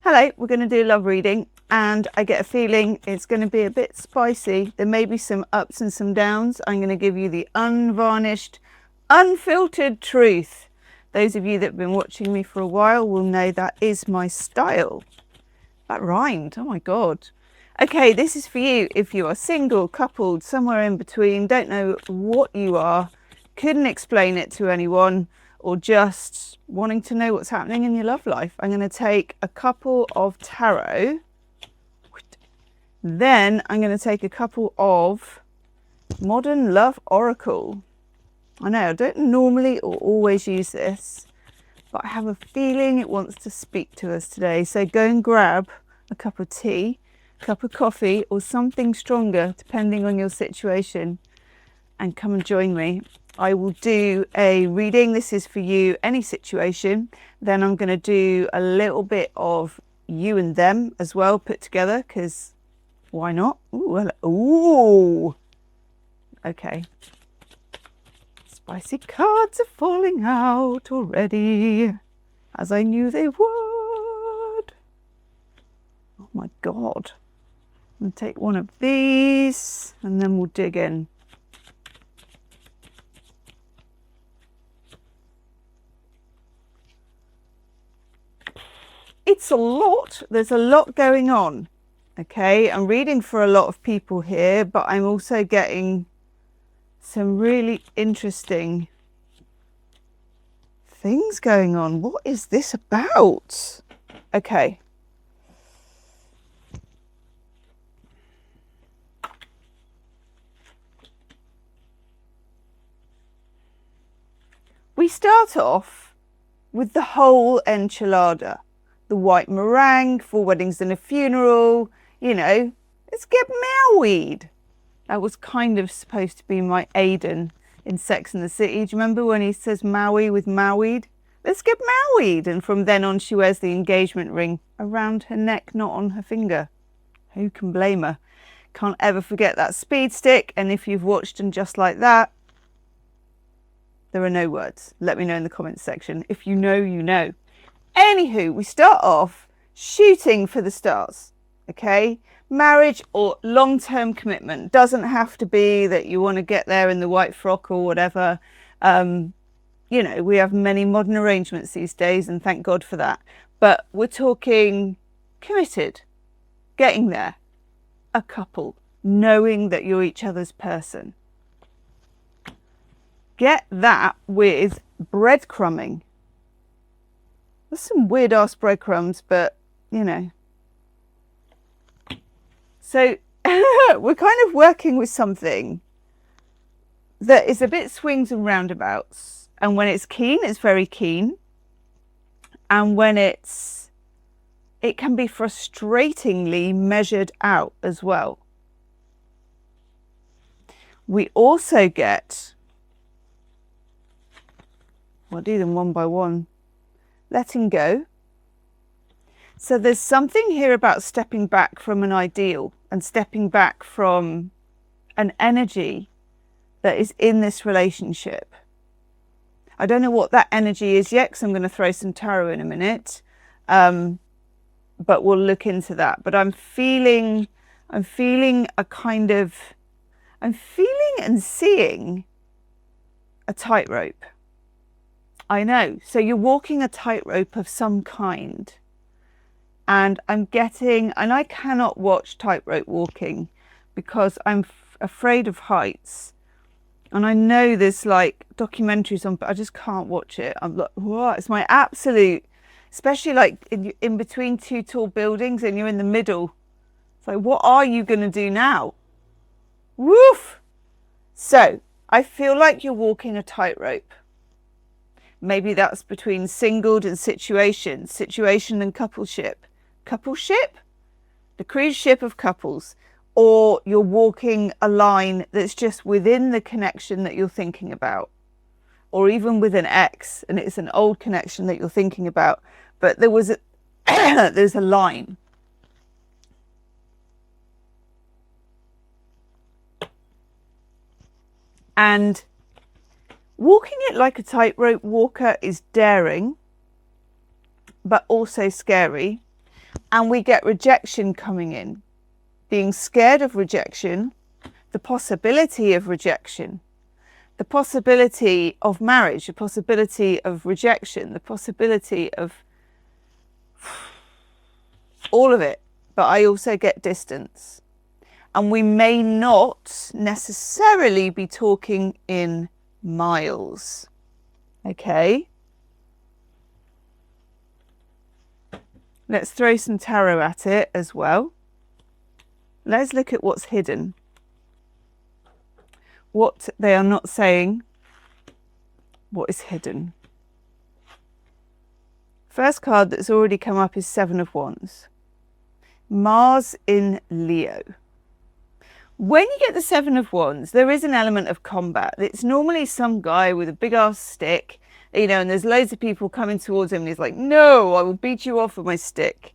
Hello, we're going to do a love reading, and I get a feeling it's going to be a bit spicy. There may be some ups and some downs. I'm going to give you the unvarnished, unfiltered truth. Those of you that have been watching me for a while will know that is my style. That rhymed, oh my God. Okay, this is for you if you are single, coupled, somewhere in between, don't know what you are, couldn't explain it to anyone, or just wanting to know what's happening in your love life. I'm going to take a couple of tarot. Then I'm going to take a couple of modern love oracle. I know I don't normally or always use this, but I have a feeling it wants to speak to us today. So go and grab a cup of tea, a cup of coffee, or something stronger, depending on your situation, and come and join me. I will do a reading. This is for you, any situation. Then I'm going to do a little bit of you and them as well put together, because why not? Ooh, ooh. Okay. Spicy cards are falling out already, as I knew they would. Oh my God. I'm going to take one of these and then we'll dig in. It's a lot. There's a lot going on. Okay, I'm reading for a lot of people here, but I'm also getting some really interesting things going on. What is this about? Okay. We start off with the whole enchilada. The white meringue, 4 weddings and a funeral, you know, let's get married. That was kind of supposed to be my Aiden in Sex and the City. Do you remember when he says Maui with married? Let's get married. And from then on, she wears the engagement ring around her neck, not on her finger. Who can blame her? Can't ever forget that speed stick. And if you've watched And Just Like That, there are no words. Let me know in the comments section. If you know, you know. Anywho, we start off shooting for the stars, okay? Marriage or long-term commitment. Doesn't have to be that you want to get there in the white frock or whatever. You know, we have many modern arrangements these days, and thank God for that. But we're talking committed, getting there, a couple, knowing that you're each other's person. Get that with breadcrumbing. There's some weird ass breadcrumbs, but you know. So we're kind of working with something that is a bit swings and roundabouts. And when it's keen, it's very keen. And when it can be frustratingly measured out as well. We also get, I'll do them one by one. Letting go. So there's something here about stepping back from an ideal and stepping back from an energy that is in this relationship. I don't know what that energy is yet, because I'm going to throw some tarot in a minute, but we'll look into that. But I'm feeling a kind of, I'm feeling and seeing a tightrope. I know. So you're walking a tightrope of some kind. And I'm getting, and I cannot watch tightrope walking because I'm afraid of heights. And I know there's like documentaries on, but I just can't watch it. I'm like, what? It's my absolute, especially like in between 2 tall buildings and you're in the middle. It's like, what are you going to do now? Woof! So I feel like you're walking a tightrope. Maybe that's between singled and situation and coupleship. Coupleship? The cruise ship of couples. Or you're walking a line that's just within the connection that you're thinking about. Or even with an ex, and it's an old connection that you're thinking about. But there was there's a line. And walking it like a tightrope walker is daring, but also scary. And we get rejection coming in. Being scared of rejection, the possibility of rejection, the possibility of marriage, the possibility of rejection, the possibility of all of it. But I also get distance. And we may not necessarily be talking in miles. Okay? Let's throw some tarot at it as well. Let's look at what's hidden. What they are not saying. What is hidden? First card that's already come up is Seven of Wands. Mars in Leo. When you get the Seven of Wands, there is an element of combat. It's normally some guy with a big ass stick, you know, and there's loads of people coming towards him and he's like, no, I will beat you off with my stick.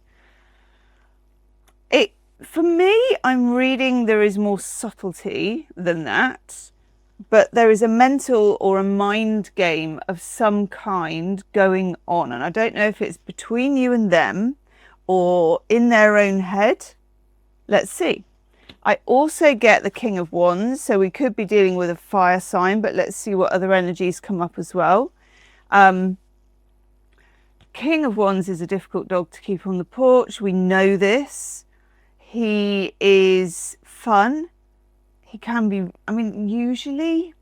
For me, I'm reading there is more subtlety than that, but there is a mental or a mind game of some kind going on. And I don't know if it's between you and them or in their own head. Let's see. I also get the King of Wands, so we could be dealing with a fire sign, but let's see what other energies come up as well. King of Wands is a difficult dog to keep on the porch. We know this. He is fun. He can be, I mean, usually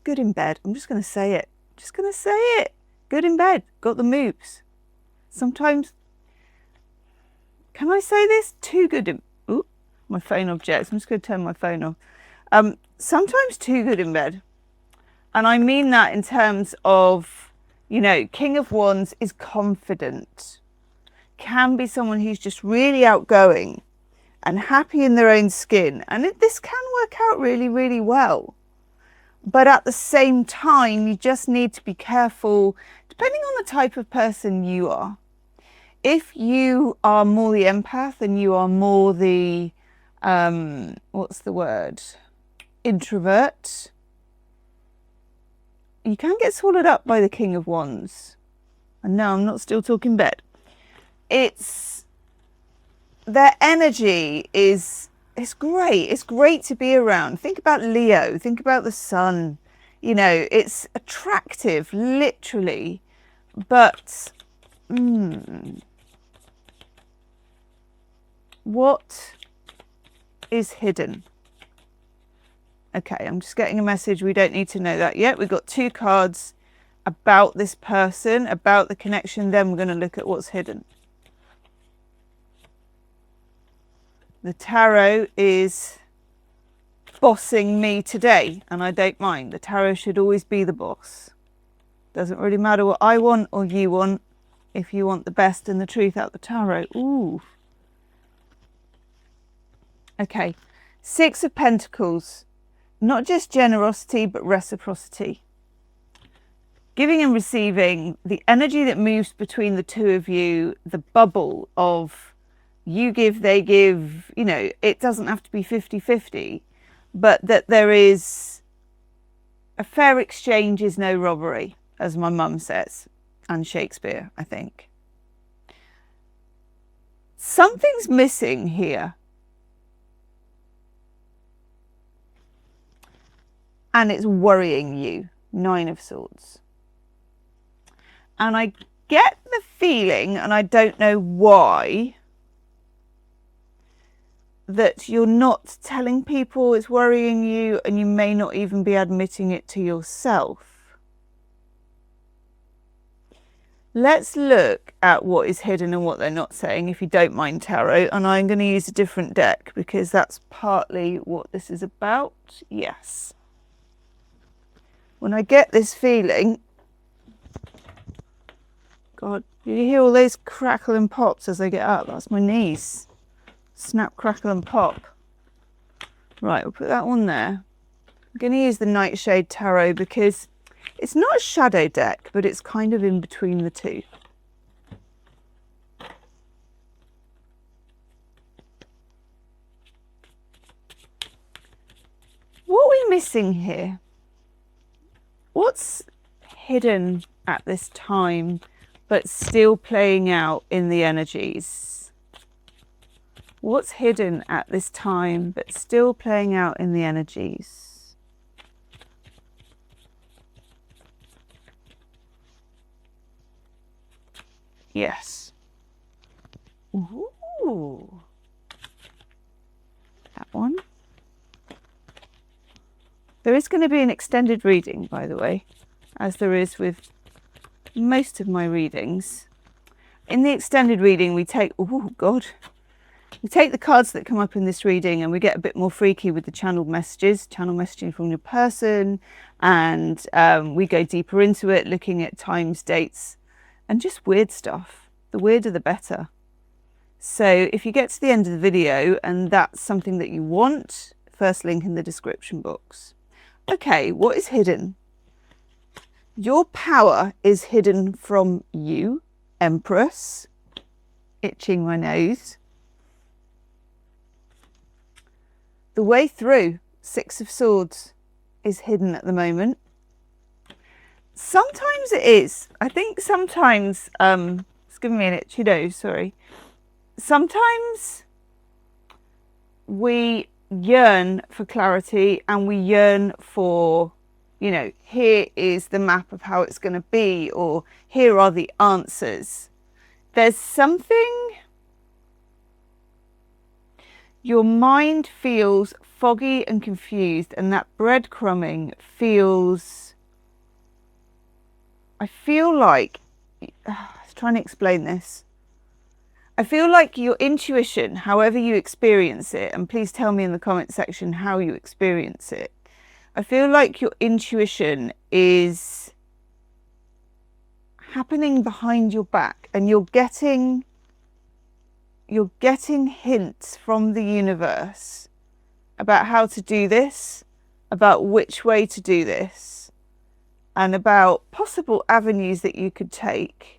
good in bed. I'm just going to say it. Just going to say it. Good in bed. Got the moves. Sometimes, can I say this? Too good in, ooh, my phone objects. I'm just going to turn my phone off. Sometimes too good in bed. And I mean that in terms of, you know, King of Wands is confident. Can be someone who's just really outgoing and happy in their own skin. And this can work out really, really well. But at the same time, you just need to be careful, depending on the type of person you are. If you are more the empath and you are more the, what's the word? Introvert, you can get swallowed up by the King of Wands. And no, I'm not still talking bed. Their energy is great. It's great to be around. Think about Leo. Think about the sun. You know, it's attractive, literally. But, what is hidden? Okay, I'm just getting a message. We don't need to know that yet. We've got two cards about this person, about the connection. Then we're going to look at what's hidden. The tarot is bossing me today, and I don't mind. The tarot should always be the boss. Doesn't really matter what I want or you want, if you want the best and the truth out the tarot. Ooh. Okay, Six of Pentacles. Not just generosity, but reciprocity. Giving and receiving, the energy that moves between the two of you, the bubble of you give, they give, you know, it doesn't have to be 50-50, but that there is a fair exchange is no robbery, as my mum says, and Shakespeare, I think. Something's missing here. And it's worrying you. Nine of Swords. And I get the feeling, and I don't know why, that you're not telling people it's worrying you, and you may not even be admitting it to yourself. Let's look at what is hidden and what they're not saying, if you don't mind, tarot. And I'm going to use a different deck because that's partly what this is about. Yes. When I get this feeling, God, did you hear all those crackle and pops as I get up? That's my knees. Snap, crackle and pop. Right, we'll put that one there. I'm going to use the Nightshade Tarot because it's not a shadow deck, but it's kind of in between the two. What are we missing here? What's hidden at this time, but still playing out in the energies? What's hidden at this time, but still playing out in the energies? Yes. Ooh. That one. There is going to be an extended reading, by the way, as there is with most of my readings. In the extended reading, we take, oh God, we take the cards that come up in this reading and we get a bit more freaky with the channeled messages, channel messaging from your person, and we go deeper into it, looking at times, dates, and just weird stuff. The weirder the better. So if you get to the end of the video and that's something that you want, first link in the description box. Okay, what is hidden? Your power is hidden from you, Empress. Itching my nose. The way through, Six of Swords, is hidden at the moment. Sometimes it is. I think sometimes, it's giving me an itchy nose, sorry. Sometimes we yearn for clarity and we yearn for, you know, here is the map of how it's going to be, or here are the answers. There's something, your mind feels foggy and confused, and that breadcrumbing feels, I feel like, I was trying to explain this. I feel like your intuition, however you experience it, and please tell me in the comment section how you experience it. I feel like your intuition is happening behind your back, and you're getting hints from the universe about how to do this, about which way to do this, and about possible avenues that you could take.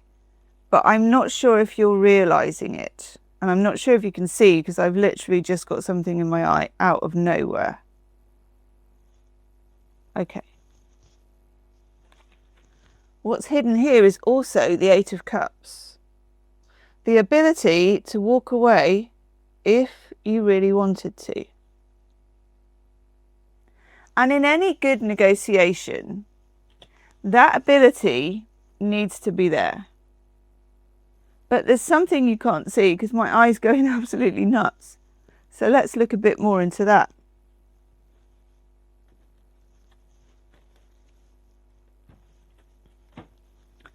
But I'm not sure if you're realizing it. And I'm not sure if you can see, because I've literally just got something in my eye out of nowhere. Okay. What's hidden here is also the Eight of Cups. The ability to walk away if you really wanted to. And in any good negotiation, that ability needs to be there. But there's something you can't see because my eye's going absolutely nuts. So let's look a bit more into that.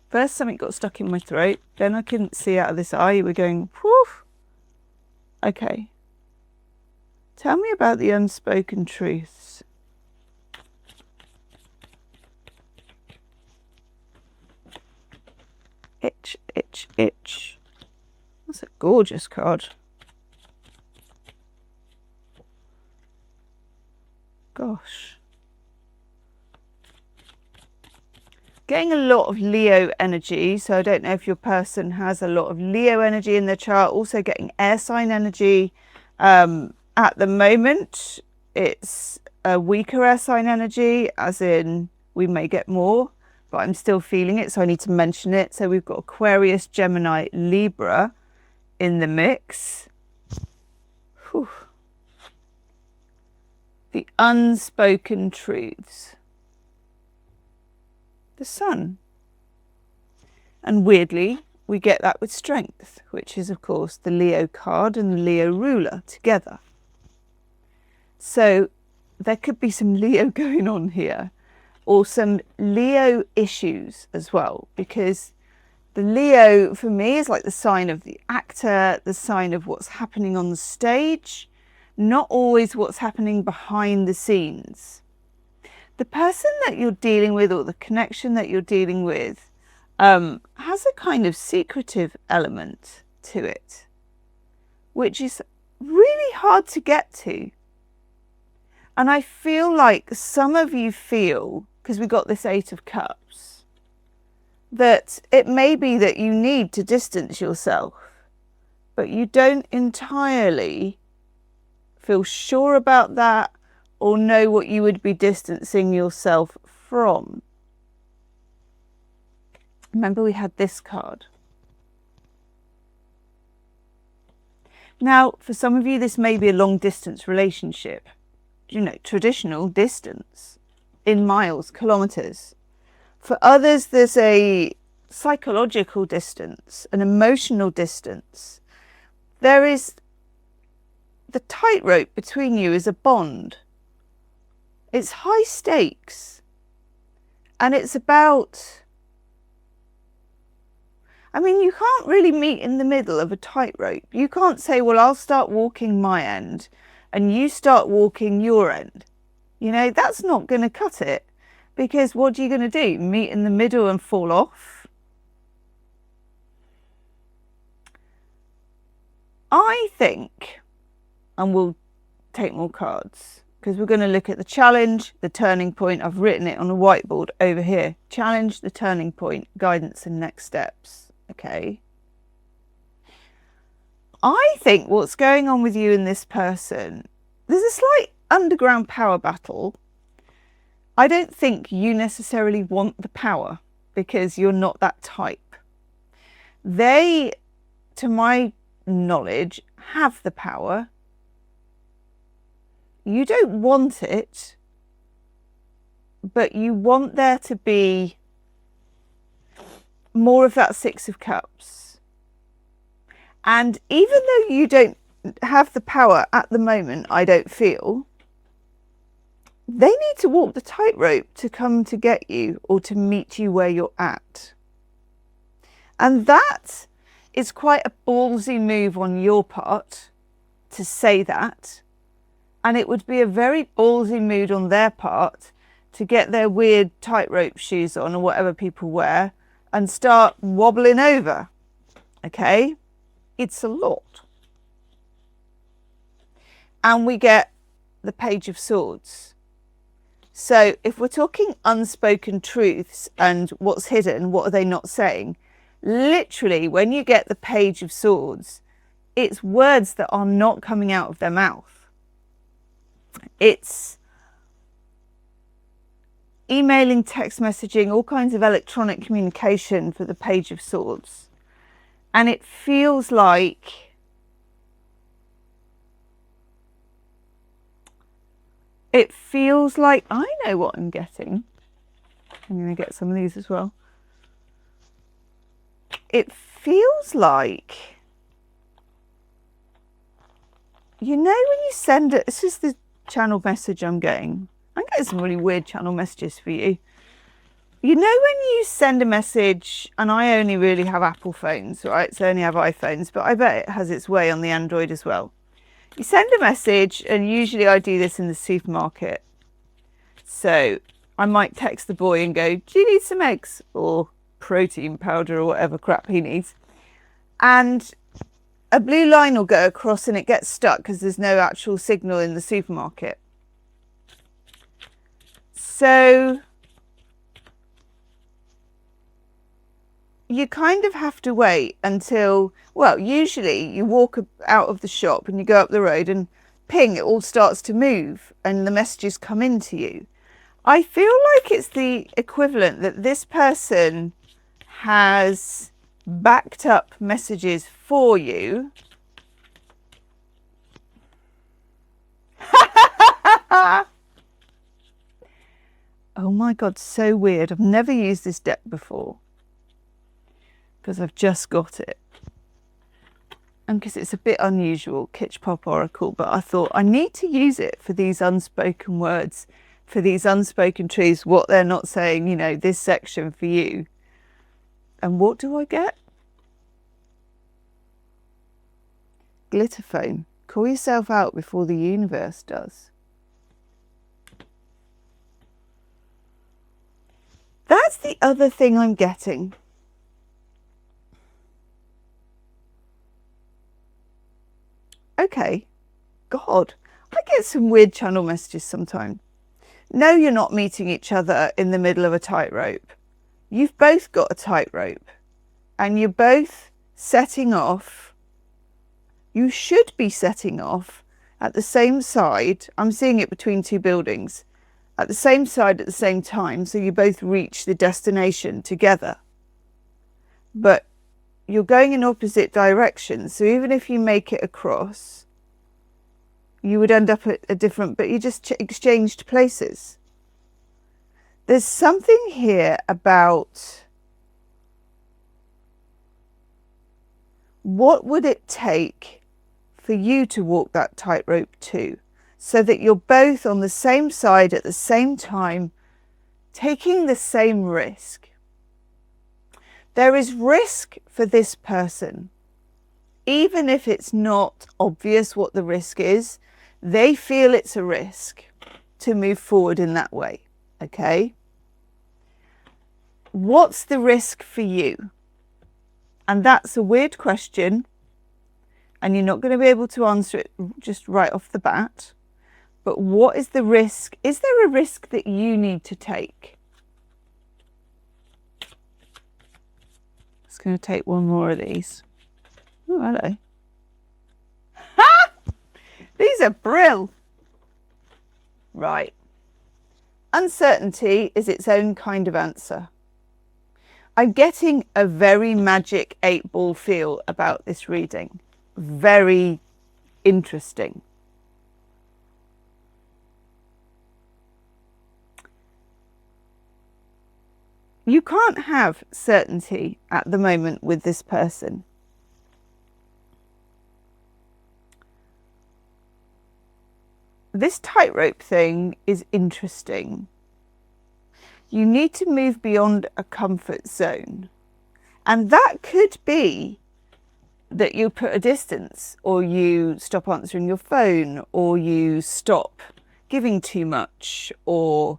First, something got stuck in my throat. Then I couldn't see out of this eye. We're going, whew. Okay. Tell me about the unspoken truths. Itch, itch, itch. That's a gorgeous card. Gosh. Getting a lot of Leo energy, so I don't know if your person has a lot of Leo energy in their chart. Also getting air sign energy. At the moment, it's a weaker air sign energy, as in we may get more, but I'm still feeling it, so I need to mention it. So we've got Aquarius, Gemini, Libra in the mix. Whew. The unspoken truths. The Sun. And weirdly, we get that with Strength, which is, of course, the Leo card and the Leo ruler together. So there could be some Leo going on here, or some Leo issues as well, because the Leo for me is like the sign of the actor, the sign of what's happening on the stage, not always what's happening behind the scenes. The person that you're dealing with, or the connection that you're dealing with, has a kind of secretive element to it, which is really hard to get to. And I feel like some of you feel, because we got this Eight of Cups, that it may be that you need to distance yourself, but you don't entirely feel sure about that or know what you would be distancing yourself from. Remember, we had this card. Now, for some of you, this may be a long distance relationship, you know, traditional distance in miles, kilometers. For others, there's a psychological distance, an emotional distance. There is the tightrope between you is a bond. It's high stakes. And it's about, I mean, you can't really meet in the middle of a tightrope. You can't say, well, I'll start walking my end and you start walking your end. You know, that's not going to cut it, because what are you going to do? Meet in the middle and fall off? I think, and we'll take more cards, because we're going to look at the challenge, the turning point. I've written it on a whiteboard over here. Challenge, the turning point, guidance and next steps. Okay. I think what's going on with you and this person, there's a slight underground power battle. I don't think you necessarily want the power, because you're not that type. They, to my knowledge, have the power. You don't want it, but you want there to be more of that Six of Cups. And even though you don't have the power at the moment, I don't feel, they need to walk the tightrope to come to get you or to meet you where you're at. And that is quite a ballsy move on your part to say that. And it would be a very ballsy move on their part to get their weird tightrope shoes on, or whatever people wear, and start wobbling over. Okay? It's a lot. And we get the Page of Swords. So if we're talking unspoken truths and what's hidden, what are they not saying? Literally, when you get the Page of Swords, it's words that are not coming out of their mouth. It's emailing, text messaging, all kinds of electronic communication for the Page of Swords. And it feels like I know what I'm getting. I'm going to get some of these as well. It feels like, you know, when you send it, this is the channel message I'm getting. I'm getting some really weird channel messages for you. You know, when you send a message, and I only really have Apple phones, right? So I only have iPhones, but I bet it has its way on the Android as well. You send a message, and usually I do this in the supermarket. So I might text the boy and go, do you need some eggs or protein powder or whatever crap he needs? And a blue line will go across and it gets stuck because there's no actual signal in the supermarket. So you kind of have to wait until, well, usually you walk out of the shop and you go up the road and ping, it all starts to move and the messages come into you. I feel like it's the equivalent that this person has backed up messages for you. Oh my God, so weird. I've never used this deck before because I've just got it. And because it's a bit unusual, Kitsch Pop Oracle, but I thought I need to use it for these unspoken words, for these unspoken truths, what they're not saying, you know, this section for you. And what do I get? Glitter foam. Call yourself out before the universe does. That's the other thing I'm getting. Okay. God, I get some weird channel messages sometimes. No, you're not meeting each other in the middle of a tightrope. You've both got a tightrope and you're both setting off. You should be setting off at the same side. I'm seeing it between two buildings. At the same side at the same time, so you both reach the destination together. But you're going in opposite directions. So even if you make it across, you would end up at a different, but you just exchanged places. There's something here about what would it take for you to walk that tightrope too, so that you're both on the same side at the same time, taking the same risk. There is risk for this person. Even if it's not obvious what the risk is, they feel it's a risk to move forward in that way. Okay? What's the risk for you? And that's a weird question, and you're not going to be able to answer it just right off the bat. But what is the risk? Is there a risk that you need to take? Just going to take one more of these. Oh, hello. Ha! These are brill. Right. Uncertainty is its own kind of answer. I'm getting a very magic 8-ball feel about this reading. Very interesting. You can't have certainty at the moment with this person. This tightrope thing is interesting. You need to move beyond a comfort zone. And that could be that you put a distance, or you stop answering your phone, or you stop giving too much, or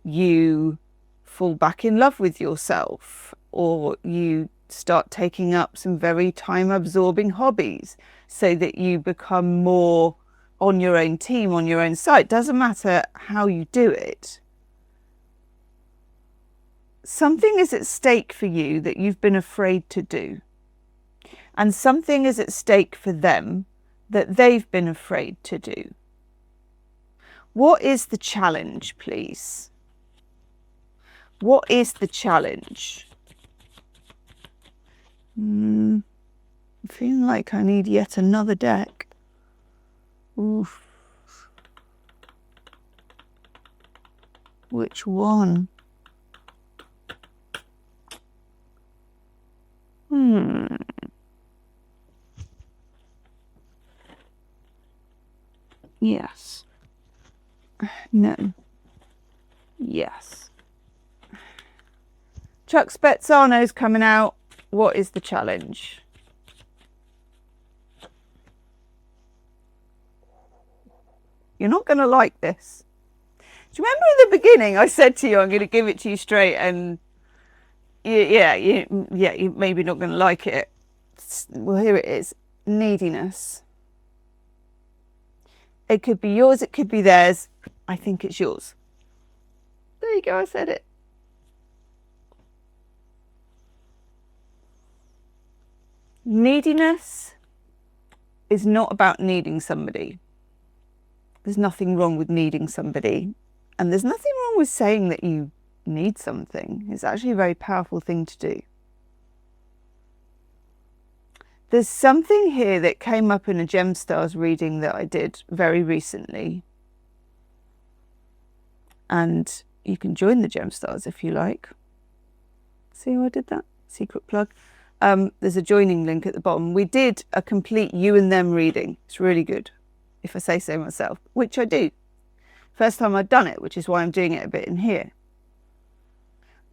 you fall back in love with yourself, or you start taking up some very time-absorbing hobbies so that you become more on your own team, on your own side. Doesn't matter how you do it. Something is at stake for you that you've been afraid to do. And something is at stake for them that they've been afraid to do. What is the challenge, please? What is the challenge? I'm feeling like I need yet another deck. Oof. Which one? Yes. No. Yes. Chuck Spezzano's coming out. What is the challenge? You're not going to like this. Do you remember in the beginning I said to you, I'm going to give it to you straight, and you're maybe not going to like it. Well, here it is. Neediness. It could be yours, it could be theirs. I think it's yours. There you go, I said it. Neediness is not about needing somebody. There's nothing wrong with needing somebody. And there's nothing wrong with saying that you need something. It's actually a very powerful thing to do. There's something here that came up in a Gemstars reading that I did very recently. And you can join the Gemstars if you like. See how I did that? Secret plug. There's a joining link at the bottom. We did a complete you and them reading. It's really good, if I say so myself, which I do. First time I'd done it, which is why I'm doing it a bit in here.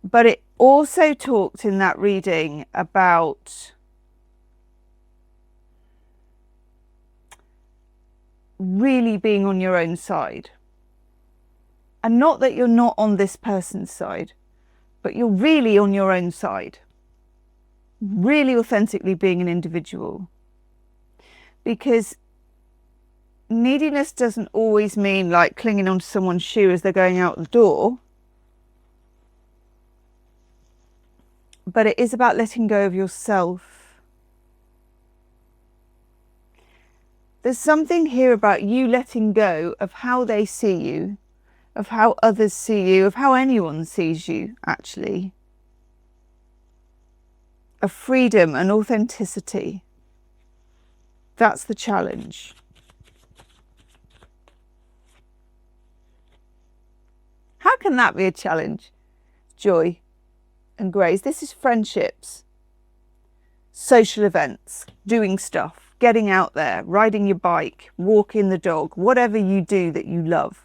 But it also talked in that reading about really being on your own side. And not that you're not on this person's side, but you're really on your own side. Really authentically being an individual. Because neediness doesn't always mean like clinging onto someone's shoe as they're going out the door. But it is about letting go of yourself. There's something here about you letting go of how they see you, of how others see you, of how anyone sees you, actually. a freedom and authenticity. That's the challenge. How can that be a challenge? Joy and grace. This is friendships, social events, doing stuff, getting out there, riding your bike, walking the dog, whatever you do that you love.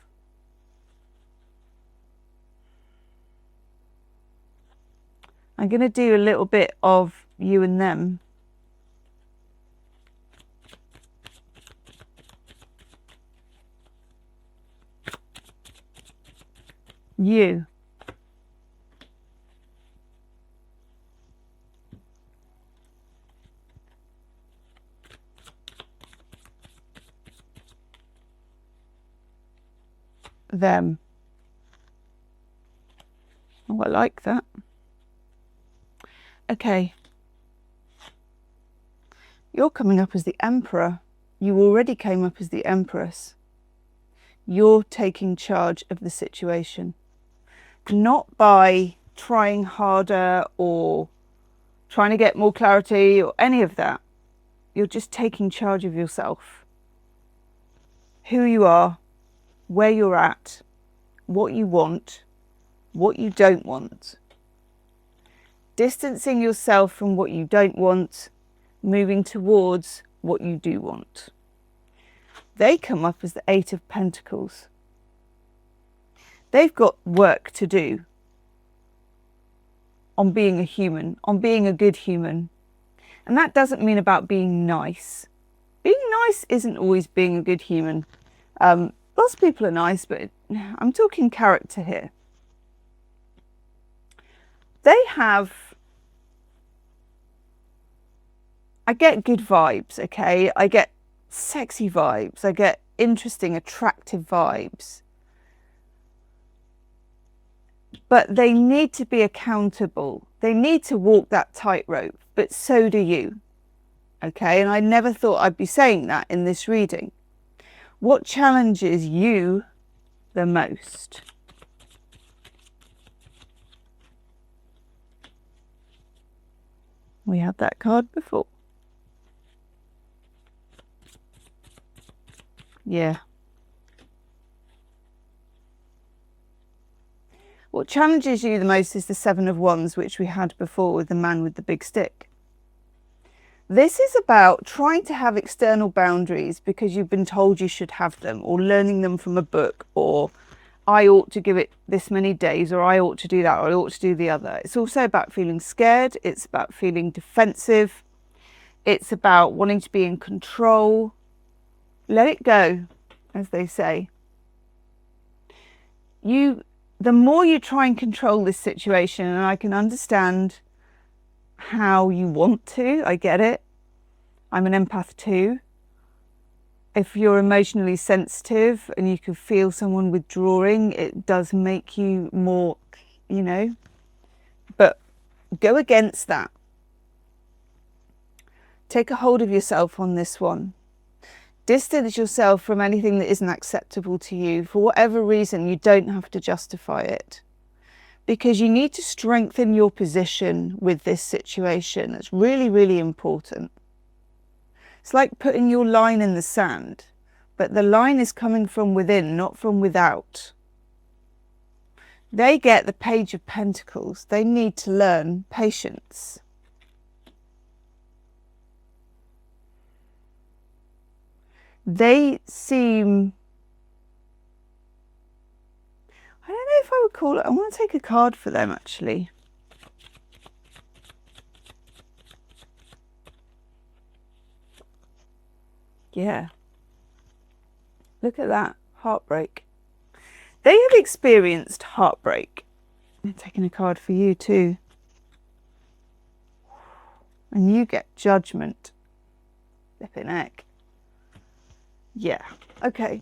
I'm going to do a little bit of you and them. You. Them. Oh, I like that. Okay. You're coming up as the Emperor. You already came up as the Empress. You're taking charge of the situation. Not by trying harder or trying to get more clarity or any of that. You're just taking charge of yourself. Who you are, where you're at, what you want, what you don't want. Distancing yourself from what you don't want, moving towards what you do want. They come up as the Eight of Pentacles. They've got work to do on being a human, on being a good human. And that doesn't mean about being nice. Being nice isn't always being a good human. Lots of people are nice, but I'm talking character here. They have, I get good vibes, okay? I get sexy vibes. I get interesting, attractive vibes. But they need to be accountable. They need to walk that tightrope, but so do you. Okay, and I never thought I'd be saying that in this reading. What challenges you the most? We had that card before. Yeah. What challenges you the most is the Seven of Wands, which we had before with the man with the big stick. This is about trying to have external boundaries because you've been told you should have them, or learning them from a book, or I ought to give it this many days, or I ought to do that, or I ought to do the other. It's also about feeling scared. It's about feeling defensive. It's about wanting to be in control. Let it go, as they say. The more you try and control this situation, and I can understand how you want to, I get it. I'm an empath too. If you're emotionally sensitive and you can feel someone withdrawing, it does make you more, you know, but go against that. Take a hold of yourself on this one. Distance yourself from anything that isn't acceptable to you. For whatever reason, you don't have to justify it. Because you need to strengthen your position with this situation. It's really, really important. It's like putting your line in the sand, but the line is coming from within, not from without. They get the Page of Pentacles. They need to learn patience. They seem, I don't know if I would call it, I want to take a card for them actually. Yeah. Look at that, heartbreak. They have experienced heartbreak. I'm taking a card for you too. And you get judgment. Flipping heck. Yeah, okay.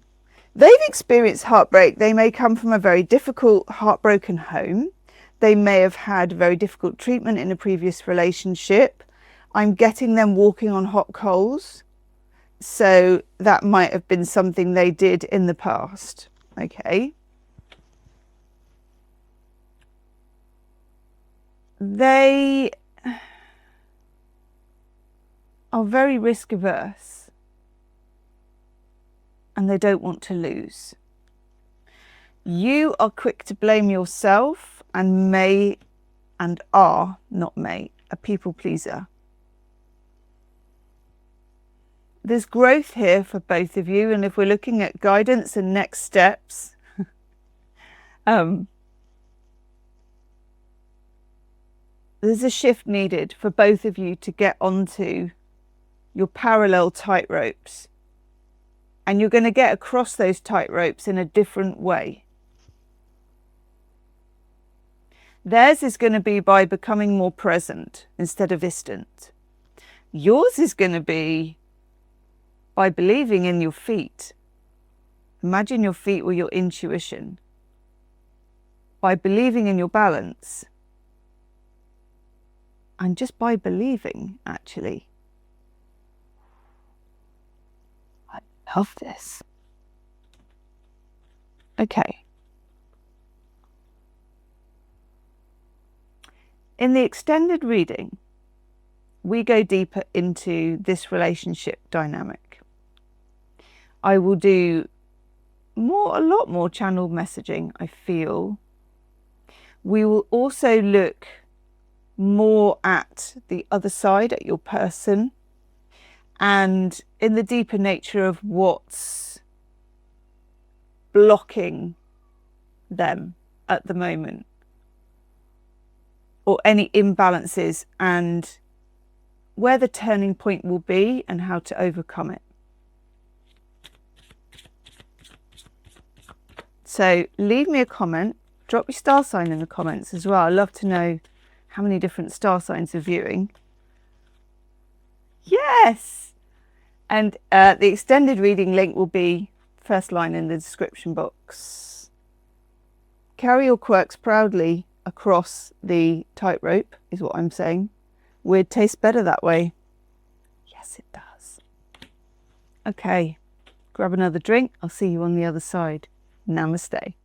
They've experienced heartbreak. They may come from a very difficult, heartbroken home. They may have had very difficult treatment in a previous relationship. I'm getting them walking on hot coals. So that might have been something they did in the past. Okay. are very risk averse and they don't want to lose. You are quick to blame yourself and are a people pleaser. There's growth here for both of you, and if we're looking at guidance and next steps, there's a shift needed for both of you to get onto your parallel tightropes, and you're going to get across those tightropes in a different way. Theirs is going to be by becoming more present instead of distant. Yours is going to be by believing in your feet. Imagine your feet were your intuition. By believing in your balance. And just by believing, actually. I love this. Okay. In the extended reading, we go deeper into this relationship dynamic. I will do a lot more channeled messaging, I feel. We will also look more at the other side, at your person, and in the deeper nature of what's blocking them at the moment, or any imbalances, and where the turning point will be and how to overcome it. So leave me a comment, drop your star sign in the comments as well. I'd love to know how many different star signs are viewing. Yes! And the extended reading link will be first line in the description box. Carry your quirks proudly across the tightrope is what I'm saying. Weird tastes better that way. Yes, it does. Okay, grab another drink. I'll see you on the other side. Namaste.